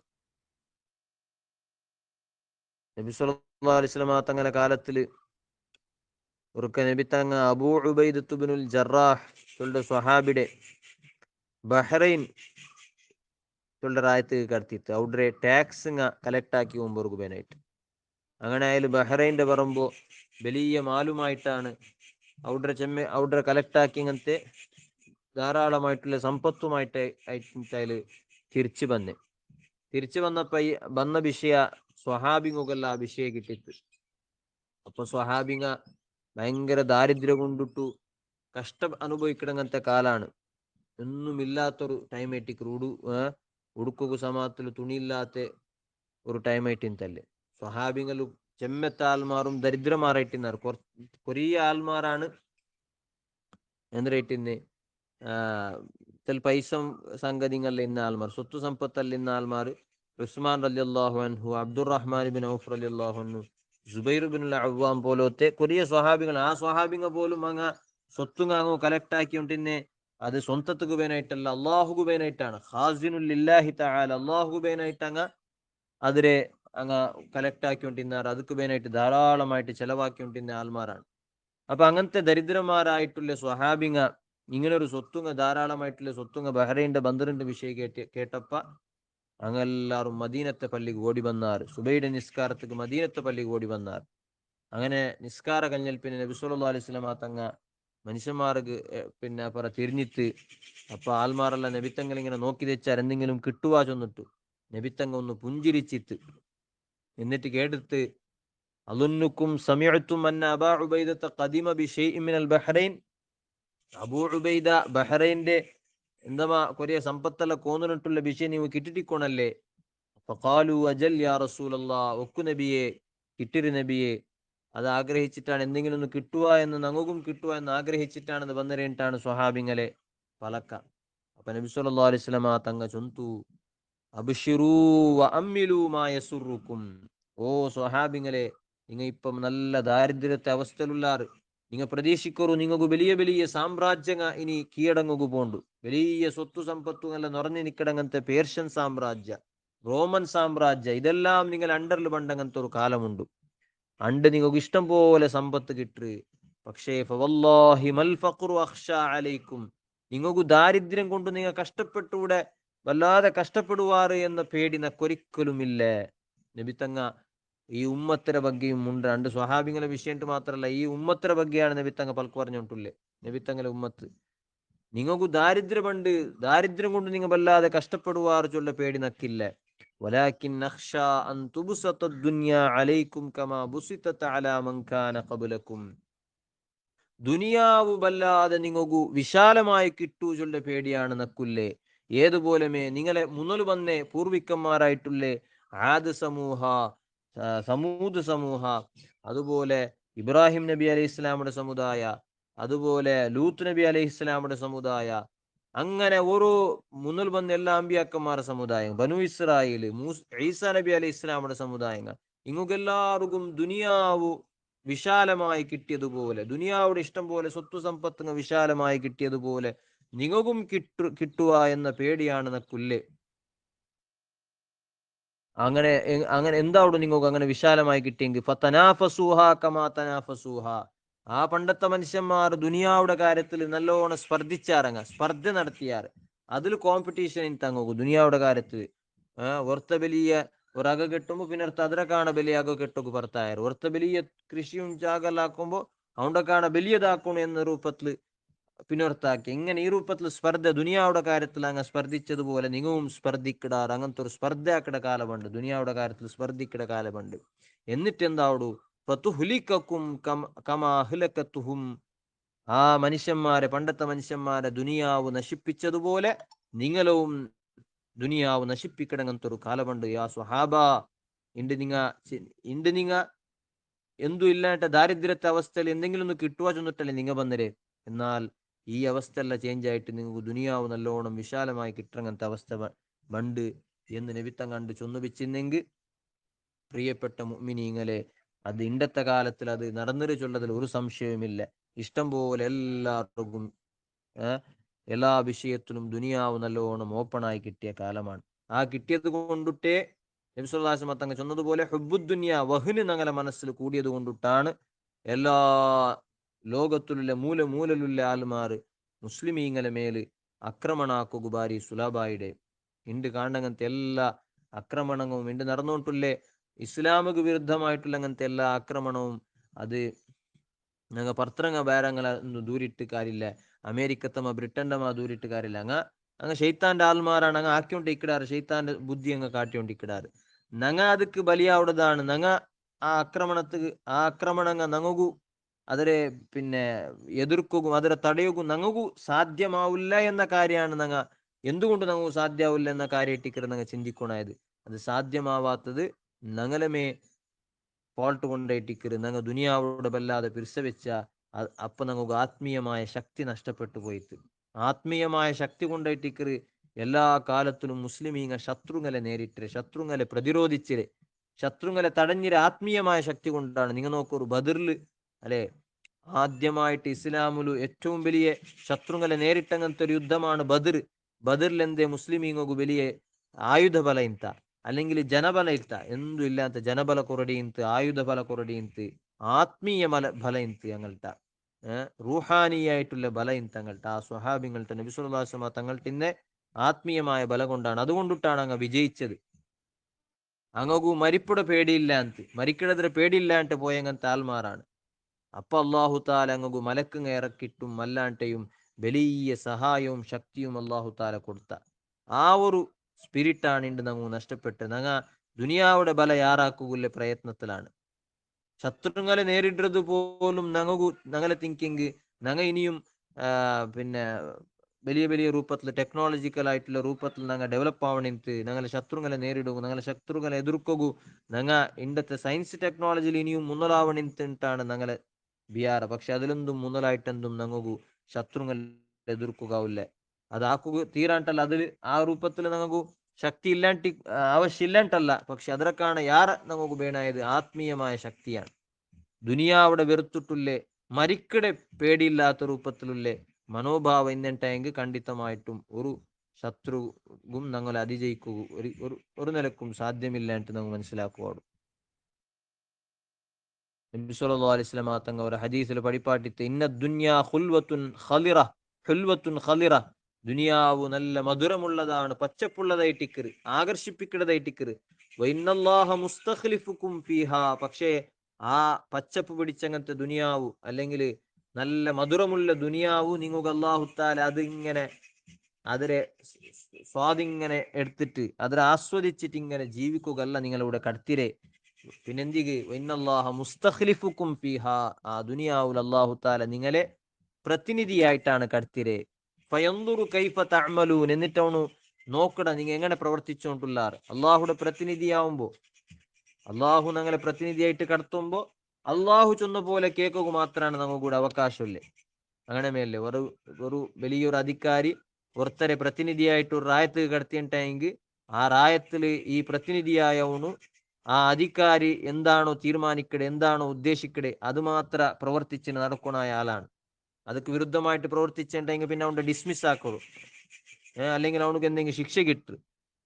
നബി സല്ലല്ലാഹു അലൈഹി വസല്ലം തങ്ങളുടെ കാലത്തിൽ ഒരിക്കൽ നബിത്തങ്ങ അബൂ ഉബൈദത്ത് ഇബ്നുൽ ജറാഹ് സ്വഹാബിയുടെ ബഹ്റൈൻ റായത്ത് കടത്തിയിട്ട് അവിടെ ടാക്സ് കലക്ട് ആക്കി മുമ്പ് അങ്ങനെ ആയാലും ബഹ്റൈൻ്റെ പറയുമ്പോ വലിയ മാലുമായിട്ടാണ് അവിടെ കലക്ട് ഇങ്ങനത്തെ ധാരാളമായിട്ടുള്ള സമ്പത്തുമായിട്ട് അതിൽ തിരിച്ചു വന്നപ്പോ ഈ വന്ന വിഷയ സ്വഹാബിങ്ങുകല്ല ആ വിഷയ കിട്ടിയിട്ട്. അപ്പൊ സ്വഹാബിങ്ങ ഭയങ്കര ദാരിദ്ര്യം കൊണ്ടിട്ടു അനുഭവിക്കിടങ്ങനത്തെ കാലാണ്. ഒന്നുമില്ലാത്തൊരു ടൈം ആയിട്ട് ഉടുക്കുക സമാത്തിൽ തുണിയില്ലാത്ത ഒരു ടൈം ആയിട്ട് ഇന്തല്ലേ സ്വഹാബിങ്ങളും ചെമ്മത്ത ആൾമാറും ദരിദ്രമാറായിട്ടിన్నారు. കൊറേ ആൾമാരാണ് എന്തിന് പൈസ സംഗതികളിൽ ഇന്ന ആൾമാർ, സ്വത്ത് സമ്പത്തല്ല ഇന്ന ആൾമാർ ഉസ്മാൻ റളിയല്ലാഹു അൻഹു, അബ്ദുറഹ്മാൻ ബിൻ ഔഫ് റളിയല്ലാഹു അൻഹു, സുബൈർ ബിൻ അവ്വാം പോലത്തെ കൊറിയ സ്വഹാബികൾ. ആ സ്വഹാബിങ്ങൾ പോലും സ്വത്തും കലക്ട് ആക്കിയോണ്ടിന്നെ അത് സ്വന്തത്തുക്ക് വേനായിട്ടല്ല അള്ളാഹുക്ക് വേനായിട്ടാണ്. ഖാസിനുൽ ലില്ലാഹി തആല അള്ളാഹുക്ക് വേനായിട്ട് അതിരെ കലക്ട് ആക്കിക്കൊണ്ടിരുന്നാർ. അതുക്ക് വേനായിട്ട് ധാരാളമായിട്ട് ചെലവാക്കിക്കൊണ്ടിരുന്ന ആൾമാരാണ്. അപ്പൊ അങ്ങനത്തെ ദരിദ്രന്മാരായിട്ടുള്ള സ്വഹാബിങ്ങ ഇങ്ങനെ ഒരു ധാരാളമായിട്ടുള്ള ബഹ്റൈൻ്റെ ബന്ദറിന്റെ വിഷയം കേട്ടപ്പ അങ്ങെല്ലാരും മദീനത്തെ പള്ളിക്ക് ഓടി വന്നാർ. സുബൈയുടെ നിസ്കാരത്തിക്ക് മദീനത്തെ പള്ളിക്ക് ഓടി വന്നാർ. അങ്ങനെ നിസ്കാര കഴിഞ്ഞാൽ പിന്നെ നബി സല്ലല്ലാഹു അലൈഹി വസല്ലം തങ്ങ മനുഷ്യന്മാർക്ക് തിരിഞ്ഞിട്ട് അപ്പൊ ആൽമാരെല്ലാം നബിത്തങ്ങൾ ഇങ്ങനെ നോക്കി വെച്ചാൽ എന്തെങ്കിലും കിട്ടുവാ ചൊന്നിട്ടു നബിത്തങ്ങ ഒന്ന് പുഞ്ചിരിച്ചിട്ട് എന്നിട്ട് കേട്ടിട്ട് അളുന്നുക്കും സമിഅ്തും അന്ന അബൂ ഉബൈദത ഖദിമ ബിശൈഇൻ മിനൽ ബഹ്റൈൻ. അബൂ ഉബൈദ ബഹ്റൈൻ്റെ എന്താ കൊറിയ സമ്പത്തെല്ലാം കോന്നിട്ടുള്ള വിഷയം ನೀವು കിട്ടിട്ടിക്കോണല്ലേ. ഫഖാലു അജൽ യാ റസൂലല്ലാഹ്, ഒക്കു നബിയെ കിട്ടിരു നബിയെ, അത് ആഗ്രഹിച്ചിട്ടാണ് എന്തെങ്കിലും ഒന്ന് കിട്ടുക എന്ന് ഞങ്ങൾക്കും കിട്ടുക എന്ന് ആഗ്രഹിച്ചിട്ടാണ് വന്നിട്ടാണ് സ്വഹാബിങ്ങളെ പലക്ക. അപ്പൊ നബി സല്ലല്ലാഹു അലൈഹി വസല്ലം തങ്ങ ചൊന്തു അബ്ശിറൂ വഅമ്മിലൂ മാ യസുറുക്കും. ഓ സ്വഹാബിങ്ങളെ, നിങ്ങൾ ഇപ്പം നല്ല ദാരിദ്ര്യത്തെ അവസ്ഥയിലുള്ളാറ്, നിങ്ങൾ പ്രതീക്ഷിക്കറു നിങ്ങൾക്ക് വലിയ വലിയ സാമ്രാജ്യങ്ങൾ ഇനി കീഴടങ്ങുക പോണ്ടു. വലിയ സ്വത്തു സമ്പത്തും എല്ലാം നിറഞ്ഞു നിൽക്കടങ്ങനത്തെ പേർഷ്യൻ സാമ്രാജ്യ, റോമൻ സാമ്രാജ്യ ഇതെല്ലാം നിങ്ങൾ അണ്ടറിൽ പണ്ടങ്ങനത്തെ ഒരു കാലമുണ്ട്. അണ്ട് നിങ്ങൾക്ക് ഇഷ്ടം പോലെ സമ്പത്ത് കിട്ടു. പക്ഷേ ഫവല്ലാഹി മൽ ഫഖ്റു അഖ്ശാ അലൈക്കും, നിങ്ങൾക്ക് ദാരിദ്ര്യം കൊണ്ട് നിങ്ങൾ കഷ്ടപ്പെട്ടൂടെ വല്ലാതെ കഷ്ടപ്പെടുവാറ് എന്ന പേടി നക്കൊരിക്കലുമില്ല. നബിത്തങ്ങ ഈ ഉമ്മത്തിരെ ബഗ്ഗെയും ഉണ്ട്. രണ്ട് സ്വഹാബിങ്ങളെ വിഷയമായിട്ട് മാത്രമല്ല, ഈ ഉമ്മത്തിരെ ബഗ്ഗെയാണ് നബിത്തങ്ങ പലക്ക് പറഞ്ഞോണ്ടുള്ളേ. നബിത്തങ്ങളെ ഉമ്മത്ത് നിങ്ങൾക്ക് ദാരിദ്ര്യം കൊണ്ട് നിങ്ങൾ വല്ലാതെ കഷ്ടപ്പെടുവാറ് ചൊല്ല പേടി നക്കില്ല. വലാകിൻ നഖ്ശാ അൻ തുബ്സത ദുനിയാ അലൈക്കും കമാ ബുസിതത അലാ മൻ കാന ഖബ്ലക്കും. ദുനിയാവ് വല്ലാതെ നിങ്ങൾക്ക് വിശാലമായി കിട്ടൂ ചൊല്ല പേടിയാണ് നക്കുല്ലേ. ഏതുപോലെ നിങ്ങളെ മുന്നൽ വന്നേ പൂർവിക്കന്മാരായിട്ടുള്ളേ ആദ് സമൂഹ, സമൂദ് സമൂഹ, അതുപോലെ ഇബ്രാഹിം നബി അലൈഹി ഇസ്ലാമുടെ സമുദായ, അതുപോലെ ലൂത്ത് നബി അലൈഹി ഇസ്ലാമുടെ സമുദായ, അങ്ങനെ ഓരോ മുന്നൽ വന്ന എല്ലാ അമ്പിയാക്കന്മാരുടെ സമുദായം, ബനു ഇസ്രായേൽ, ഈസാ നബി അലൈഹി ഇസ്ലാമുടെ സമുദായങ്ങൾ, ഇങ്ങുക്കെല്ലാവർക്കും ദുനിയാവ് വിശാലമായി കിട്ടിയതുപോലെ, ദുനിയാവുടെ ഇഷ്ടം പോലെ സ്വത്ത് സമ്പത്ത് വിശാലമായി കിട്ടിയതുപോലെ നിങ്ങൾക്കും കിട്ടുക എന്ന പേടിയാണ് നക്കുല്ലേ. അങ്ങനെ അങ്ങനെ എന്താവും നിങ്ങൾക്ക് അങ്ങനെ വിശാലമായി കിട്ടിയെങ്കിൽ ഫതനാഫസൂഹ കമാ തനാഫസൂഹ. ആ പണ്ടത്തെ മനുഷ്യന്മാർ ദുനിയാവുടെ കാര്യത്തിൽ നല്ലോണം സ്പർദ്ധ നടത്തിയാറ്. അതിൽ കോമ്പറ്റീഷൻ തങ്ങൂ ദുനിയാവുടെ കാര്യത്തിൽ. വലിയ ಹೊರಗ ಕೆಟ್ಟುಂಬ ಪಿನ್ನರ್ಥ ಅದರ ಕಾಣ ಬೆಲೆಯಾಗೋ ಕೆಟ್ಟೋಗು ಬರ್ತಾಯರು ಹೊರ್ತ ಬೆಲಿಯ കൃഷിയും ജാഗലാക്കുമ്പോ അവിടെ കാണ വലിയതാക്കണം എന്ന രൂപത്തിൽ പിന്നോർത്താക്കി ഇങ്ങനെ ഈ രൂപത്തിൽ സ്പർദ്ധ ദുനിയാവുടെ കാര്യത്തിൽ അങ്ങ് സ്പർദ്ധിച്ചതുപോലെ നിങ്ങവും സ്പർദ്ധിക്കിടാറ് അങ്ങനത്തെ ഒരു സ്പർദ്ധയാക്കിട കാലമുണ്ട് ദുനിയാവുടെ കാര്യത്തിൽ സ്പർദ്ധിക്കിട കാലമുണ്ട് എന്നിട്ട് എന്താവടു ഫതുഹ്ലികക്കും കമാ അഹ്ലകതുഹും ആ മനുഷ്യന്മാരെ പണ്ടത്തെ മനുഷ്യന്മാരെ ദുനിയാവ് നശിപ്പിച്ചതുപോലെ നിങ്ങളവും ദുനിയാവ് നശിപ്പിക്കണങ്ങനത്തെ ഒരു കാലമുണ്ട് യാ സ്വഹാബ ഇണ്ട് നിങ്ങ ഇണ്ട് നിങ്ങ എന്തും ഇല്ലാത്ത ദാരിദ്ര്യത്തെ അവസ്ഥയിൽ എന്തെങ്കിലും ഒന്ന് കിട്ടുക ചെന്നിട്ടല്ലേ നിങ്ങ വന്നര് എന്നാൽ ഈ അവസ്ഥയെല്ലാം ചേഞ്ച് ആയിട്ട് നിങ്ങൾക്ക് ദുനിയാവ് നല്ലോണം വിശാലമായി കിട്ടങ്ങനത്തെ അവസ്ഥ ബണ്ട് എന്ന് നബിത്തം കണ്ട് ചൊന്നു വെച്ചിരുന്നെങ്കിൽ പ്രിയപ്പെട്ട മുഅ്മിനീങ്ങളെ അത് ഇണ്ടത്തെ കാലത്തിൽ അത് നടന്നൊരു ചൊല്ലതിൽ ഒരു സംശയവുമില്ല ഇഷ്ടം പോലെ എല്ലാവർക്കും എല്ലാ വിഷയത്തിലും ദുനിയാവ് നല്ലോണം ഓപ്പണായി കിട്ടിയ കാലമാണ് ആ കിട്ടിയത് കൊണ്ടിട്ടേ നബി സല്ലല്ലാഹു അലൈഹി വസല്ലം തങ്ങൾ ചൊന്നതുപോലെ ഹുബ്ബുദ്ദുനിയ വഹ്ന് ഞങ്ങളുടെ മനസ്സിൽ കൂടിയത് കൊണ്ടിട്ടാണ് എല്ലാ ലോകത്തിലുള്ള മൂലയിലുള്ള ആൾമാർ മുസ്ലിമീങ്ങളെ മേല് ആക്രമണാക്കുക ബാരി സുലാബായിടെ ഇണ്ട് കാണങ്ങനത്തെ എല്ലാ ആക്രമണവും ഇണ്ട് നടന്നുകൊണ്ടില്ലേ ഇസ്ലാമിക വിരുദ്ധമായിട്ടുള്ള അങ്ങനത്തെ എല്ലാ ആക്രമണവും അത് ഞങ്ങൾ പർത്രങ്ങ ബേരങ്ങളെ ദൂരിട്ട് കാര്യമില്ല അമേരിക്കത്തമ്മ ബ്രിട്ടന്റെ ദൂരിട്ട് കാര്യമില്ല അങ്ങ് ഷെയ്ത്താന്റെ ആൾമാരാണ് അങ്ങ് ആക്കിക്കൊണ്ടിരിക്കിടാറ് ഷെയ്ത്താന്റെ ബുദ്ധി അങ്ങ് കാട്ടിക്കൊണ്ടിരിക്കിടാറ് ഞങ്ങ ಅದಕ್ಕೆ ബലിയാവുന്നതാണ് ഞങ്ങ ആ ആക്രമണങ്ങ ഞങ്ങಗೂ അതിരെ പിന്നെ എതിർക്കുകയും അതിരെ തടയുകയും ഞങ്ങൾക്കു സാധ്യമാവില്ല എന്ന കാര്യമാണ് ഞങ്ങ എന്തുകൊണ്ട് ഞങ്ങൾക്ക് സാധ്യമാവില്ല എന്ന കാര്യം ഇട്ടിക്കറ് ഞങ്ങൾ ചിന്തിക്കണായത് അത് സാധ്യമാവാത്തത് ഞങ്ങളെ മേ ഫോൾട്ട് കൊണ്ടേറ്റിക്കറ് ഞങ്ങൾ ദുനിയാവോട് വല്ലാതെ പിരിസവെച്ച അപ്പൊ ഞങ്ങൾക്ക് ആത്മീയമായ ശക്തി നഷ്ടപ്പെട്ടു പോയിട്ട് ആത്മീയമായ ശക്തി കൊണ്ടേറ്റിക്കറ് എല്ലാ കാലത്തിലും മുസ്ലിമീങ്ങ ശത്രുങ്ങളെ നേരിട്ടര് ശത്രുങ്ങളെ പ്രതിരോധിച്ചര് ശത്രുങ്ങളെ തടഞ്ഞിര് ആത്മീയമായ ശക്തി കൊണ്ടാണ് നിങ്ങൾ നോക്കൂ ബദറിൽ അല്ലെ ആദ്യമായിട്ട് ഇസ്ലാമിലു ഏറ്റവും വലിയ ശത്രുങ്ങളെ നേരിട്ടങ്ങനത്തെ ഒരു യുദ്ധമാണ് ബദറിൽ എന്തേ മുസ്ലിമീങ്ങു വലിയ ആയുധ ബല ಇಂತ അല്ലെങ്കിൽ ಜನಬಲ ಇತ್ತ എന്തും ഇല്ലാത്ത ಜನಬಲ കൊറടിയിന്ത് ആയുധ ബല കൊറടിയിന്ത് ആത്മീയ ബല ಇಂತ ഞങ്ങൾട്ട റൂഹാനിയായിട്ടുള്ള ബല ಇಂತ തങ്ങൾട്ട ആ സ്വഹാബിങ്ങൾട്ട നബി സല്ലല്ലാഹു അലൈഹി വസല്ലം തങ്ങൾട്ടിന്നെ ആത്മീയമായ ബല കൊണ്ടാണ് അതുകൊണ്ടിട്ടാണ് അങ്ങ് വിജയിച്ചത് അങ്ങಗೂ മരിപ്പുടെ പേടിയില്ല ಅಂತ മരിക്കണതിരെ പേടിയില്ല ಅಂತ പോയങ്ങനത്തെ ആൽമാറാണ് അപ്പൊ അള്ളാഹു താല അങ്ങಗೂ മലക്കങ്ങ ഇറക്കിട്ടും അല്ലാണ്ടയും വലിയ സഹായവും ശക്തിയും അള്ളാഹു താല കൊടുത്ത ആ ഒരു സ്പിരിറ്റാണ് ഇണ്ട് നമുക്ക് നഷ്ടപ്പെട്ട് ഞങ്ങ ദുനിയാവുടെ ബല യാറാക്കുള്ള പ്രയത്നത്തിലാണ് ശത്രുങ്ങളെ നേരിടുന്നത് പോലും ഞങ്ങളെ തിങ്കിങ് ഞങ്ങൾ ഇനിയും പിന്നെ വലിയ വലിയ രൂപത്തിൽ ടെക്നോളജിക്കൽ ആയിട്ടുള്ള രൂപത്തിൽ ഞങ്ങൾ ഡെവലപ്പ് ആവണിಂತ ഞങ്ങളെ ശത്രുങ്ങളെ നേരിടുക ഞങ്ങളെ ശത്രുങ്ങളെ എതിർക്കുക ഞങ്ങൾ ഇണ്ടത്തെ സയൻസ് ടെക്നോളജിയിൽ ഇനിയും മുന്നലാവണിಂತಾണ് ഞങ്ങളെ ബിയാറ പക്ഷെ അതിലൊന്നും മുന്നലായിട്ടെന്തും ഞങ്ങൾക്ക് ശത്രുങ്ങൾ എതിർക്കുകയില്ല അതാക്കുക തീരാണ്ടല്ല അതിൽ ആ രൂപത്തിൽ ഞങ്ങൾക്ക് ശക്തി ഇല്ലാണ്ട് ആവശ്യമില്ലാണ്ടല്ല പക്ഷെ അതിരക്കാണ് യാർ നമുക്ക് വേണായത് ആത്മീയമായ ശക്തിയാണ് ദുനിയാവിടെ വെറുത്തിട്ടുള്ളേ മരിക്കടെ പേടിയില്ലാത്ത രൂപത്തിലുള്ള മനോഭാവം ഇന്നുണ്ടെങ്കിൽ ಖಂಡಿತമായിട്ടും ഒരു ശത്രുവും ഞങ്ങളെ അതിജയിക്കുക ഒരു നിലക്കും സാധ്യമില്ല എന്ന് നമ്മൾ മനസ്സിലാക്കുവാണ് നബി സല്ലല്ലാഹു അലൈഹി വസല്ലം തങ്ങൾ ഒരു ഹദീസിൽ പഠിപ്പാട്ടിട്ട് ഇന്ന ദുനിയാ ഹുൽവത്തുൻ ഖളിറ ദുനിയാവ് നല്ല മധുരമുള്ളതാണ് പച്ചപ്പുള്ളതായിട്ടിക്കറ് ആകർഷിപ്പിക്കുന്നതായിട്ടിക്കറ് വഇന്നല്ലാഹ മുസ്തഖ്ലിഫുക്കും ഫീഹാ പക്ഷേ ആ പച്ചപ്പ് പിടിച്ചങ്ങനത്തെ ദുനിയാവു അല്ലെങ്കിൽ നല്ല മധുരമുള്ള ദുനിയാവു നിങ്ങൾക്ക് അല്ലാഹു തആല അതിങ്ങനെ അതിരെ സ്വാദിങ്ങനെ എടുത്തിട്ട് അതിരെ ആസ്വദിച്ചിട്ട് ഇങ്ങനെ ജീവിക്കുകയല്ല നിങ്ങളിവിടെ കടത്തിരെ പിന്നെന്തിക്ക് ഇന്നല്ലാഹ മുസ്തഖ്ലിഫുക്കും ഫീഹാ ആ ദുനിയാവുൽ അല്ലാഹു തആല നിങ്ങളെ പ്രതിനിധിയായിട്ടാണ് കടത്തിരെ ഫയൻദുറു കൈഫ തഅമലൂൻ എന്നിട്ടവണു നോക്കട നിങ്ങൾ എങ്ങനെ പ്രവർത്തിച്ചുകൊണ്ടുള്ളാർ അള്ളാഹുടെ പ്രതിനിധിയാവുമ്പോ അള്ളാഹു ഞങ്ങളെ പ്രതിനിധിയായിട്ട് കടത്തുമ്പോ അള്ളാഹു ചൊന്ന പോലെ കേൾക്കുക മാത്രമാണ് നമുക്കൂടെ അവകാശമില്ലേ അങ്ങനെ മേലേ ഒരു വലിയൊരു അധികാരി ഒരുത്തരെ പ്രതിനിധിയായിട്ട് ഒരു റായത്ത് കടത്തിയിട്ടെങ്കിൽ ആ റായത്തില് ഈ പ്രതിനിധിയായവണു ആ അധികാരി എന്താണോ തീരുമാനിക്കടെ എന്താണോ ഉദ്ദേശിക്കടെ അത് മാത്ര പ്രവർത്തിച്ച് നടക്കുന്ന ആളാണ് ಅದಕ್ಕೆ വിരുദ്ധമായിട്ട് പ്രവർത്തിച്ചിട്ടുണ്ടെങ്കിൽ പിന്നെ അവന്റെ ഡിസ്മിസ് ആക്കുള്ളൂ അല്ലെങ്കിൽ അവനക്ക് എന്തെങ്കിലും ശിക്ഷ കിട്ടും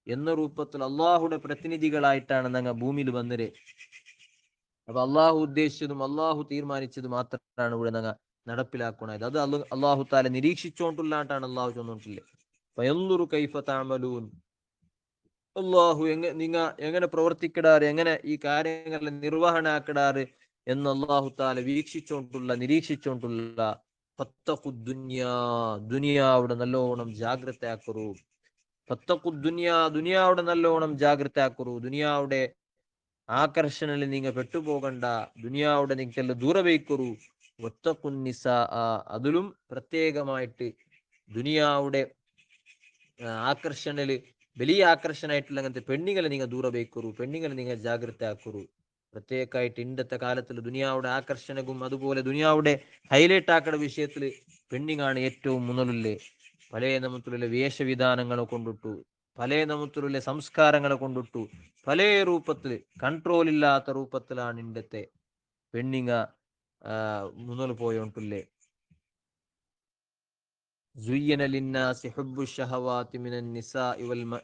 എന്ന രൂപത്തിൽ അള്ളാഹുടെ പ്രതിനിധികളായിട്ടാണ് ഞങ്ങൾ ഭൂമിയിൽ വന്നര് അപ്പൊ അള്ളാഹു ഉദ്ദേശിച്ചതും അള്ളാഹു തീരുമാനിച്ചത് മാത്രമാണ് ഇവിടെ ഞങ്ങൾ നടപ്പിലാക്കുന്നത് അത് അള്ളാഹു താല നിരീക്ഷിച്ചുകൊണ്ടുള്ളാട്ടാണ് അള്ളാഹു ചൊന്നിട്ടില്ലേ ഫയൻദുറു കൈഫ തഅമലൂൻ അള്ളാഹു നിങ്ങ എങ്ങനെ പ്രവർത്തിക്കിടാറ്, എങ്ങനെ ഈ കാര്യങ്ങളെ നിർവഹണാക്കിടാറ് എന്ന് അള്ളാഹു താല വീക്ഷിച്ചോണ്ടുള്ള നിരീക്ഷിച്ചോണ്ടുള്ള ഫത്തഖുദ്ദുനിയാ, ദുനിയാവിടെ നല്ലോണം ജാഗ്രത ആക്കറു. ഫത്തഖുദ്ദുനിയാ, ദുനിയാവിടെ നല്ലോണം ജാഗ്രത ആക്കറു. ദുനിയാവിടെ ആകർഷണയിൽ നിങ്ങൾ പെട്ടുപോകണ്ട, ദുനിയാവിടെ നിങ്ങൾക്കെല്ലാം ദൂരെ വയ്ക്കറു. ഒത്തക്കുന്നിസ, അതിലും പ്രത്യേകമായിട്ട് ദുനിയാവിടെ ആകർഷണല് വലിയ ആകർഷണായിട്ടുള്ള അങ്ങനത്തെ പെണ്ണുങ്ങളെ നിങ്ങൾ ദൂരെ വയ്ക്കറു, പെണ്ണുങ്ങളെ നിങ്ങൾ ജാഗ്രത ആക്കറു. പ്രത്യേകമായിട്ട് ഇന്നത്തെ കാലത്തിൽ ദുനിയാവുടെ ആകർഷണവും അതുപോലെ ദുനിയാവുടെ ഹൈലൈറ്റ് ആക്കുന്ന വിഷയത്തിൽ പെണ്ണിങ്ങാണ് ഏറ്റവും മുന്നിലെ. പല നമത്തിലുള്ള വേഷവിധാനങ്ങളെ കൊണ്ടിട്ടു, പല നമത്തിലുള്ള സംസ്കാരങ്ങളെ കൊണ്ടിട്ടു, പല രൂപത്തിൽ കൺട്രോൾ ഇല്ലാത്ത രൂപത്തിലാണ് ഇന്നത്തെ പെണ്ണിങ്ങ മുന്നോട്ട് പോയോണ്ടുള്ളേ. زين للناس حب الشهوات من النساء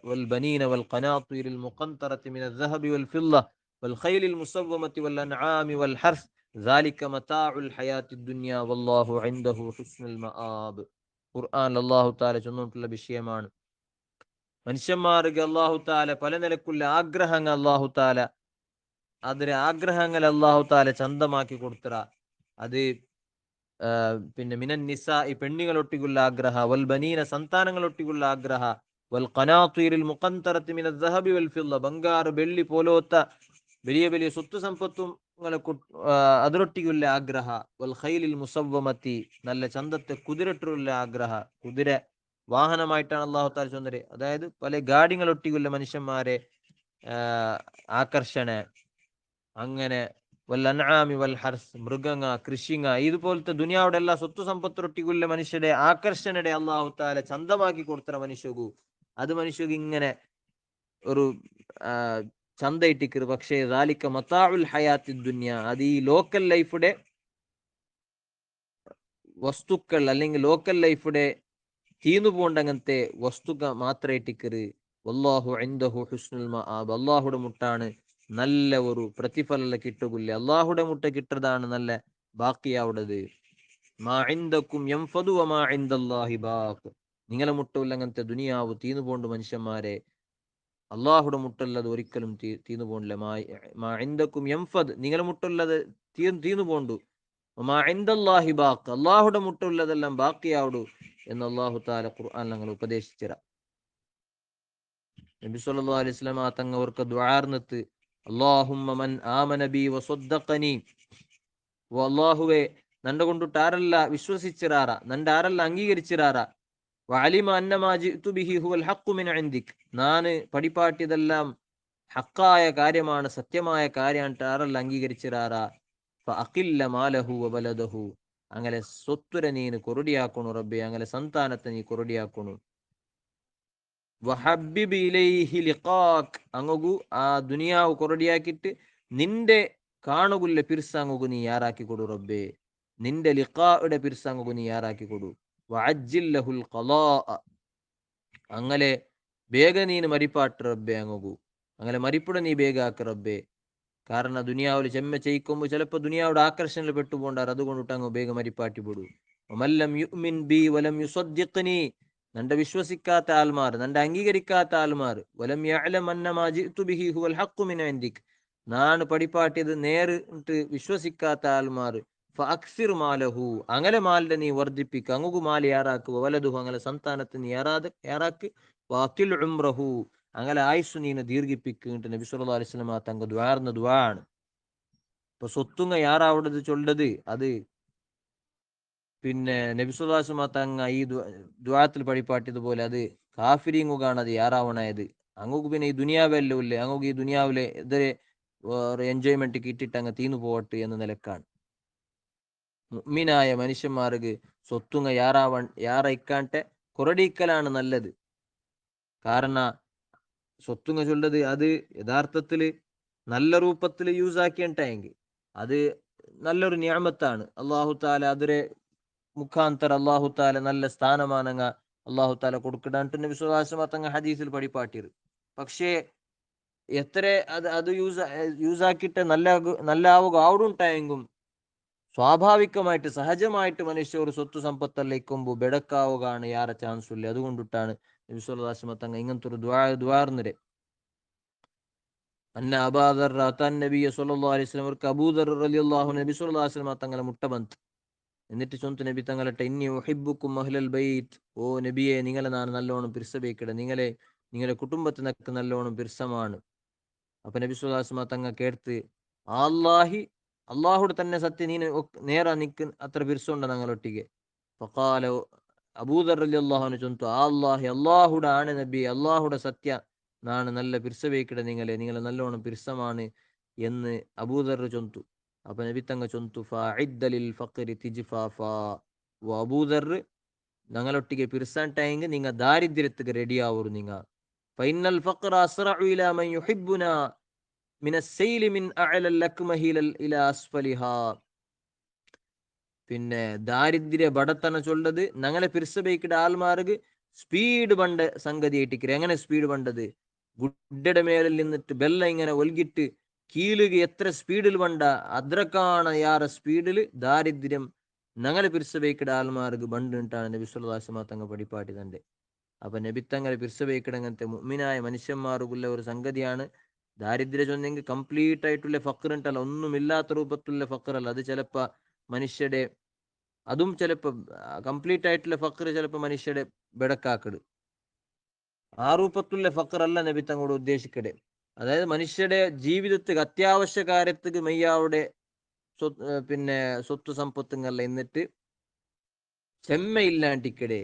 والبنين والقناطير المقنطرة من الذهب والفضة والخيل المسومة والأنعام والحرث ذلك متاع الحياة الدنيا والله عنده حسن المآب. ഖുർആൻ അല്ലാഹു തആല ചൊന്നിട്ടുള്ള വിഷയമാണ്. മനുഷ്യന്മാർക്ക് അല്ലാഹു തആല പല നിലക്കുള്ള ആഗ്രഹങ്ങൾ അല്ലാഹു തആല അതിലെ ആഗ്രഹങ്ങൾ അല്ലാഹു തആല ചന്തമാക്കി കൊടുത്തറ. അത് പിന്നെ മിനൻ നിസാ, ഈ പെണ്ണുങ്ങളൊട്ടിക്കുള്ള ആഗ്രഹ, വൽ ബനീന സന്താനങ്ങളൊട്ടിക്കുള്ള ആഗ്രഹ, വൽ ഖനാതീരിൽ മുഖന്തറത്തി മിന ദഹബി വൽ ഫിദ്ദ, ബംഗാറ് വെള്ളി പോലോത്ത വലിയ വലിയ സ്വത്ത് സമ്പത്തും അതിരൊട്ടിക്കുള്ള ആഗ്രഹ, വൽ ഖൈലിൽ മുസവ്വമത്തി, നല്ല ചന്തത്തെ കുതിരട്ടുള്ള ആഗ്രഹ. കുതിര വാഹനമായിട്ടാണ് അള്ളാഹു താല ചൊന്നത്. അതായത് പല ഗാഡികളൊട്ടിക്കുള്ള മനുഷ്യന്മാരെ ആകർഷണ. അങ്ങനെ വല്ലൻആമി വൽ ഹർസ്, മൃഗങ്ങ കൃഷിങ്ങ, ഇതുപോലത്തെ ദുനിയാവിടെ എല്ലാ സ്വത്ത് സമ്പത്തൊട്ടിക്കുള്ള മനുഷ്യരെ ആകർഷണയുടെ അള്ളാഹു താല ചന്തമാക്കി കൊടുത്ത മനുഷ്യകു. അത് മനുഷ്യക്ക് ഇങ്ങനെ ഒരു ചന്തയിട്ടിക്കറ്. പക്ഷേ ദാലിക മതാഉൽ ഹയാത്തി ദുനിയ, അത് ഈ ലോക്കൽ ലൈഫുടെ വസ്തുക്കൾ അല്ലെങ്കിൽ ലോക്കൽ ലൈഫുടെ തീന്നു പോണ്ടങ്ങനത്തെ വസ്തുക്ക മാത്രമേ ഇട്ടിക്കറ്. വല്ലാഹു ഇൻദഹു ഹുസ്നുൽ മആബ്, അള്ളാഹുടെ മുട്ടാണ് നല്ല ഒരു പ്രതിഫലം കിട്ടുകില്ല. അള്ളാഹുടെ മുട്ട കിട്ടതാണ് നല്ല ബാക്കിയാവുടത്. മാ ഇൻദക്കും യൻഫദു വമാ ഇൻദല്ലാഹി ബാഖ്, നിങ്ങളെ മുട്ടില്ല അങ്ങനത്തെ ദുനിയാവ് തീന്നു പോണ്ട് മനുഷ്യന്മാരെ. അള്ളാഹുടെ മുട്ടുള്ളത് ഒരിക്കലും തീന്നു പോണില്ല. മാ ഇൻദക്കും യൻഫദ്, നിങ്ങളെ മുട്ടുള്ളത് തീന്നു പോണ്ടു. വമാ ഇൻദല്ലാഹി ബാഖ്, അള്ളാഹുടെ മുട്ടുള്ളതെല്ലാം ബാക്കിയാവുടു എന്ന് അള്ളാഹു താല ഖുർആൻ ഞങ്ങൾ ഉപദേശിച്ചിര. നബി സല്ലല്ലാഹു അലൈഹി വസല്ലം തങ്ങവർക്ക് ദുആർന്നിട്ട് അല്ലാഹുമ്മ മൻ ആമന ബി വസദ്ദഖനി, ഓ അല്ലാഹുവേ നന്റെ കൊണ്ടിട്ട് ആരല്ല വിശ്വസിച്ചിറാറ, നന്റെ ആരല്ല അംഗീകരിച്ചിറാറ, വഅലിമ അന്നമാ ജിഅ്തു ബിഹി ഹുവൽ ഹഖ്ഖു മിൻ ഇൻദിക്, നാന് പഠിപ്പാട്ടിയതെല്ലാം ഹക്കായ കാര്യമാണ്, സത്യമായ കാര്യമാണ് ആരല്ല അംഗീകരിച്ചിറാറ, ഫഅഖില്ല മാലഹു വബലദഹു, അങ്ങനെ സ്വത്തുര നീന് കൊറടിയാക്കണു റബ്ബേ, അങ്ങനെ സന്താനത്തെ നീ കൊറടിയാക്കണു. വഹബ്ബിബ് ഇലൈഹി ലിഖാക്, അങ്ങു ആ ദുനിയാവ് കൊറടിയാക്കിയിട്ട് നിന്റെ കാണുകുല്ല പിർസാങ്ങു നീ യാറാക്കി കൊടു റബ്ബേ, നിന്റെ ലിഖായുടെ പിർസാങ്ങു നീ യാറാക്കി കൊടു. വഅജ്ജിൽ ലഹുൽ ഖലാ, അങ്ങനെ ಬೇಗ ನೀನು ಮರಿಪಾಟ್ റബ്ബേ അങ്ങു, അങ്ങനെ മരിപ്പുട നീ ಬೇಗ ആക്ക് റബ്ബേ. കാരണം ദുനിയാവിൽ ചെമ്മ ചെയ്യിക്കുമ്പോൾ ചിലപ്പോൾ ദുനിയാവിടെ ആകർഷണയിൽ പെട്ടുപോണ്ടാർ, അതുകൊണ്ടിട്ട് അങ്ങ് വേഗം മരിപ്പാട്ടി പോടൂ. വമല്ലം യുഅ്മിൻ ബി വലം യുസദ്ദിഖ്നി, നന്റെ വിശ്വസിക്കാത്ത ആൾമാർ, നന്റെ അംഗീകരിക്കാത്ത ആൾമാർ, വലം യഅലം അന്നമാ ജിഅ്തു ബിഹി ഹുവൽ ഹഖ്ഖു മിൻ ഇൻദിക്, നാണ് പഠിപ്പാട്ടിയത് നേരിട്ട് വിശ്വസിക്കാത്ത ആൾമാർ, ഫഅക്സിർ മാലഹു, അങ്ങനെ മാലിന്റെ നീ വർദ്ധിപ്പിക്കുക, അങ്ങു മാല് യാറാക്കുക, വലതുഹു, അങ്ങനെ സന്താനത്തെ നീ യാറാക്ക്, വാക്കിൽ ഉംറഹു, അങ്ങനെ ആയുസ് നീനെ ദീർഘിപ്പിക്കുന്നുണ്ട്. നബി സല്ലല്ലാഹു അലൈഹി വസല്ലം തങ്ക ദ്വാർന്ന ദ്വാണ്. ഇപ്പൊ സ്വത്തുങ്ങ യാറാവിടത് ചൊല്ലത് അത് പിന്നെ നബി സല്ലല്ലാഹു അലൈഹി വസല്ലം തങ്ങ ഈ ദ്വാത്തിൽ പഠിപ്പാട്ടിയതുപോലെ അത് കാഫിരിങ്ങുകാണ് അത് യാറാവണായത്. അങ്ങക്ക് പിന്നെ ഈ ദുനിയാവെല്ലാം ഇല്ലേ, അങ്ങക്ക് ഈ ദുനിയാവിലെ ഇതൊരു എൻജോയ്മെന്റ് കിട്ടിയിട്ട് അങ്ങ് തീന്നു പോകട്ടെ എന്ന നിലക്കാണ്. മുഅ്മിനായ മനുഷ്യന്മാർക്ക് സ്വത്തുങ്ങ യാറയിക്കാട്ടെ കുറടിക്കലാണ് നല്ലത്. കാരണം സ്വത്തുങ്ങ ചൊല്ലത് അത് യഥാർത്ഥത്തില് നല്ല രൂപത്തിൽ യൂസ് ആക്കിയിട്ടെങ്കിൽ അത് നല്ലൊരു നിഅമത്താണ്. അള്ളാഹു താല അതിരെ മുഖാന്തര അള്ളാഹു താല നല്ല സ്ഥാനമാനങ്ങ അള്ളാഹു താല കൊടുക്കിടാണ്ട് നബി സല്ലല്ലാഹു അലൈഹി വസല്ലം തങ്ങൾ ഹദീസിൽ പഠിപ്പാട്ടിയത്. പക്ഷേ എത്ര അത് യൂസ് ആക്കിയിട്ട് നല്ല ആവുക ആവുടുണ്ടായെങ്കും സ്വാഭാവികമായിട്ട് സഹജമായിട്ട് മനുഷ്യ ഒരു സ്വത്ത് സമ്പത്തെല്ലാം ഇക്കുമ്പോൾ ബെടക്കാവുകയാണ് യാറെ ചാൻസ് ഇല്ല. അതുകൊണ്ടിട്ടാണ് നബി സല്ലല്ലാഹു അലൈഹി വസല്ലം തങ്ങൾ ഇങ്ങനത്തെ ഒരു ദ്വാർന്നിരെ അന്ന അബാദർ അതാൻ നബിയ സല്ലല്ലാഹു അലൈഹി വസല്ലം അവർക്ക് അബൂദർ റളിയല്ലാഹു നബി സല്ലല്ലാഹു അലൈഹി വസല്ലം തങ്ങളെ മുട്ട ಬಂತು. എന്നിട്ട് ചൊന്തു നബി തങ്ങളട്ടെ ഇന്നി ഉഹിബ്ബുക്കും അഹ്ലൽ ബൈത്ത്, ഓ നബിയെ നിങ്ങളെ ഞാൻ നല്ലോണം പിരിസಬೇಕಡ, നിങ്ങളെ കുടുംബത്തിനൊക്കെ നല്ലോണം പിരിസമാണ്. അപ്പൊ നബി സല്ലല്ലാഹു അലൈഹി വസല്ലം തങ്ങൾ കേട്ട് അല്ലാഹി അല്ലാഹുടെ തന്നെ സത്യം നീ നേരാ നിക്ക് അത്ര പിരിസുണ്ട് ഞങ്ങളൊട്ടിಗೆ. ഫഖാല അബൂദർ റളിയല്ലാഹു അൻഹു ചൊന്തു അല്ലാഹി അല്ലാഹുടെ ആണ് നബി, അല്ലാഹുടെ സത്യ നാണ് നല്ല പിരിസಬೇಕಡ, നിങ്ങളെ നല്ലോണം പിരിസമാണ് എന്ന് അബൂദർ ചൊന്തു. അപ്പൊ നബി തങ്ങ ചൊന്തു ഫഅഇദ്ദ ലിൽ ഫഖ്രി തിജ്ഫാഫാ, ഓ അബൂദർ ഞങ്ങളൊട്ടിಗೆ പിരിസാൻ ടൈം നിങ്ങൾ ദാരിദ്ര്യത്തിക്ക് റെഡിയാവൂർ നിങ്ങ. ഫൈനൽ ഫഖ്റ അസ്റഉ ഇലാ മൻ യുഹിബ്ബുനാ മിനസ്സൈലി മിൻ അഅലൽ ലക്മഹി ഇലാ അസ്ഫലിഹാ. പിന്നെ ദാരിദ്ര്യ ബടത്തന ചൊല്ലത് ഞങ്ങളെ പിരിസಬೇಕಡ ആൾമാർക്ക് സ്പീഡ് പണ്ട് സംഗതി ഏറ്റിക്കര്. എങ്ങനെ സ്പീഡ് പണ്ടത്? ഗുഡ്ഡയുടെ മേലിൽ നിന്നിട്ട് ബെല്ല ഇങ്ങനെ ഒൽകിട്ട് കീലുക എത്ര സ്പീഡിൽ പണ്ട അദ്രക്കാണ് യാറ സ്പീഡിൽ ദാരിദ്ര്യം ഞങ്ങളെ പിരിസಬೇಕಡ ആൾമാർക്ക് ബണ്ടിട്ടാണ് നബി സല്ലല്ലാഹു അലൈഹി വസല്ലം തങ്ങൾ പടിപ്പാട്ടി തന്റെ. അപ്പൊ നബിത്തങ്ങളെ പിരിസಬೇಕಡ അങ്ങനത്തെ മുഅ്മിനായ മനുഷ്യന്മാർക്കുള്ള ഒരു സംഗതിയാണ്. ദാരിദ്ര്യം ചൊന്നെങ്കിൽ കംപ്ലീറ്റ് ആയിട്ടുള്ള ഫഖർ ഉണ്ടല്ല, ഒന്നുമില്ലാത്ത രൂപത്തിലുള്ള ഫഖർ അല്ല. അത് ചിലപ്പോ മനുഷ്യരുടെ അതും ചിലപ്പോ കംപ്ലീറ്റ് ആയിട്ടുള്ള ഫഖർ ചിലപ്പോ മനുഷ്യരുടെ ബെടക്കാക്കട്. ആ രൂപത്തിലുള്ള ഫഖർ അല്ല നബി തങ്ങളോട് ഉദ്ദേശിക്കടെ. അതായത് മനുഷ്യരുടെ ജീവിതത്തിൽ അത്യാവശ്യ കാര്യത്തിക്ക് മെയ്യാവുടെ പിന്നെ സ്വത്ത് സമ്പത്തുങ്ങല്ല, എന്നിട്ട് ചെമ്മയില്ലാണ്ടിക്കടെ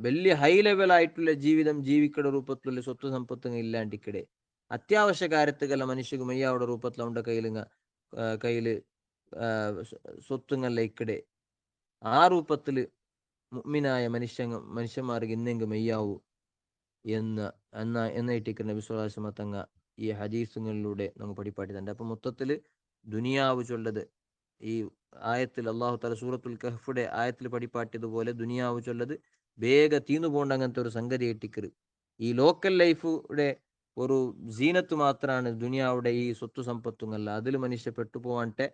വലിയ ഹൈ ലെവൽ ആയിട്ടുള്ള ജീവിതം ജീവിക്കട രൂപത്തിലുള്ള സ്വത്ത് സമ്പത്തുങ്ങ ഇല്ലാണ്ടിക്കടെ അത്യാവശ്യ കാര്യത്തുകല്ല മനുഷ്യക്ക് മെയ്യാവുടെ രൂപത്തിൽ അവന്റെ കയ്യില് സ്വത്തുങ്ങല്ല ഇക്കടെ. ആ രൂപത്തില് മുഅ്മിനായ മനുഷ്യന്മാർക്ക് ഇന്നെങ്കിൽ മെയ്യാവൂ എന്നിട്ട് നബി സ്വല്ലല്ലാഹു അലൈഹി വസല്ലം തങ്ങ ഈ ഹദീസുകളിലൂടെ നമുക്ക് പഠിപ്പാട്ടി തന്നെ. അപ്പൊ മൊത്തത്തില് ദുനിയാവ് ചൊല്ലത് ഈ ആയത്തിൽ അള്ളാഹു തആല സൂറത്തുൽ കഹ്ഫിന്റെ ആയത്തിൽ പഠിപ്പാട്ടിയതുപോലെ ദുനിയാവ് ചൊല്ലത് വേഗ തീന്നു പോകേണ്ട അങ്ങനത്തെ ഒരു സംഗതി ഏറ്റിക്കര്. ഈ ലോക്കൽ ലൈഫുടെ ഒരു സീനത്ത് മാത്രമാണ് ദുനിയാവുടെ ഈ സ്വത്ത് സമ്പത്തുമല്ല. അതിൽ മനുഷ്യ പെട്ടുപോവാൻട്ടെ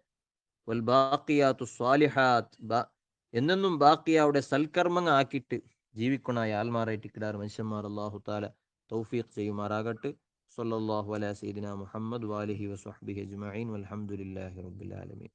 വൽ ബാക്കിയാത്തു സ്വാലിഹാത്ത് എന്നെന്നും ബാക്കിയാവുടെ സൽക്കർമ്മങ്ങൾ ആക്കിയിട്ട് ജീവിക്കണായ ആൽമാറായിട്ടിക്കിടാർ മനുഷ്യന്മാർ അല്ലാഹു തആല തൗഫീഖ് ചെയ്യുമാറാകട്ടെ. സ്വല്ലല്ലാഹു അലാ സയ്യിദിനാ മുഹമ്മദ് വാലിഹി വസ്വഹ്ബിഹി അജ്മഈൻ വൽഹംദുലില്ലാഹി റബ്ബിൽ ആലമീൻ.